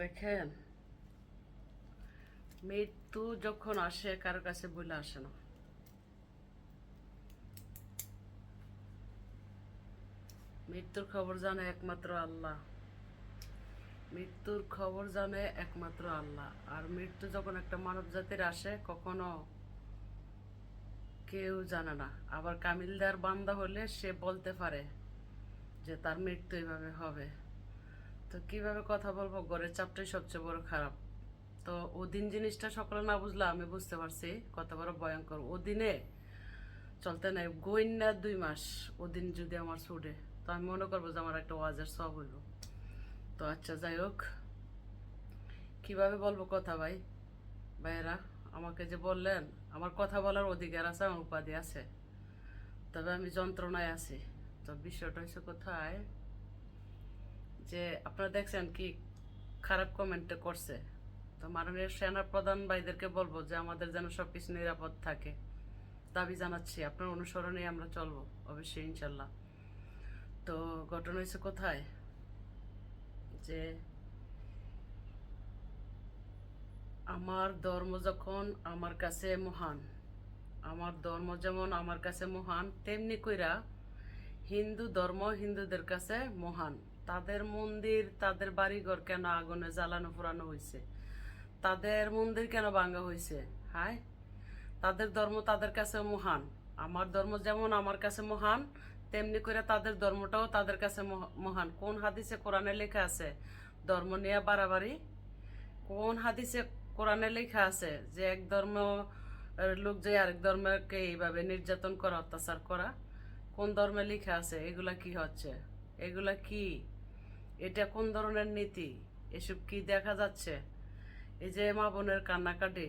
দেখেন, মৃত্যু যখন আসে কারো কাছে বলে আসে না। মৃত্যুর খবর জানে একমাত্র আল্লাহ। মৃত্যুর খবর জানে একমাত্র আল্লাহ। আর মৃত্যু যখন একটা মানব জাতির আসে কখনো কেউ জানে না। আবার কামিলদার বান্দা হলে সে বলতে পারে যে তার মৃত্যু এভাবে হবে। তো কিভাবে কথা বলবো, ঘরের চাপটাই সবচেয়ে বড় খারাপ। তো ওদিন জিনিসটা সকলে না বুঝলে আমি বুঝতে পারছি কত বড় ভয়ঙ্কর। ওদিনে চলতে নাই গইন্যা 2 মাস ওদিন যদি আমার ছুটে, তো আমি মনে করবো যে আমার একটা ওয়াজের সব হইল। তো আচ্ছা, যাই হোক, কিভাবে বলবো কথা ভাই ভাইয়েরা, আমাকে যে বললেন আমার কথা বলার অধিকার আছে, আমার উপাধি আছে, তবে আমি যন্ত্রণায় আছি। তো বিষয়টা হচ্ছে কোথায়, যে আপনারা দেখছেন কি খারাপ কমেন্টে করছে। তো মাননীয় সেনা প্রধান ভাইদেরকে বলবো যে আমাদের যেন সবকিছু নিরাপদ থাকে, দাবি জানাচ্ছি। আপনার অনুসরণে আমরা চলবো অবশ্যই, ইনশাল্লাহ। তো ঘটনা হয়েছে কোথায়, যে আমার ধর্ম যখন আমার কাছে মহান, আমার ধর্ম যেমন আমার কাছে মহান, তেমনি কইরা হিন্দু ধর্ম হিন্দুদের কাছে মহান। তাদের মন্দির, তাদের বাড়িঘর কেন আগুনে জ্বালানো পোড়ানো হয়েছে? তাদের মন্দির কেন ভাঙ্গা হয়েছে? হায়, তাদের ধর্ম তাদের কাছে মহান। আমার ধর্ম যেমন আমার কাছে মহান, তেমনি করে তাদের ধর্মটাও তাদের কাছে মহান। কোন হাদিসে কোরআনে লেখা আছে ধর্ম নিয়ে বাড়াবাড়ি? কোন হাদিসে কোরআনে লেখা আছে যে এক ধর্ম লোক যে আরেক ধর্মকে এইভাবে নির্যাতন করা, অত্যাচার করা? কোন ধর্মে লেখা আছে? এগুলা কি হচ্ছে? এগুলা কি? এটা কোন ধরনের নীতি? এসব কি দেখা যাচ্ছে? এই যে মা বোনের কান্নাকাটি,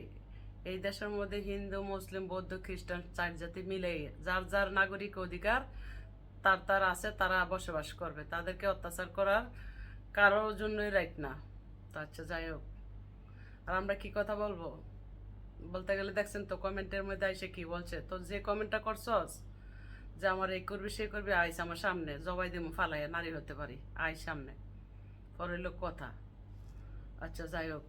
এই দেশের মধ্যে হিন্দু মুসলিম বৌদ্ধ খ্রিস্টান 4 জাতি মিলেই যার যার নাগরিক অধিকার তার তার আছে, তারা বসবাস করবে। তাদেরকে অত্যাচার করার কারোর জন্যই রাইট না। তো আচ্ছা, যাই হোক, আর আমরা কি কথা বলবো বলতে গেলে দেখছেন তো কমেন্টের মধ্যে আইসে কি বলছে। তো যে কমেন্টটা করছস যে আমার এই করবি সেই করবি, আইস আমার সামনে, জবাই দিমু ফালাইয়া নারী হতে পারি, আইস সামনে, পরে লোক কথা। আচ্ছা, যাই হোক,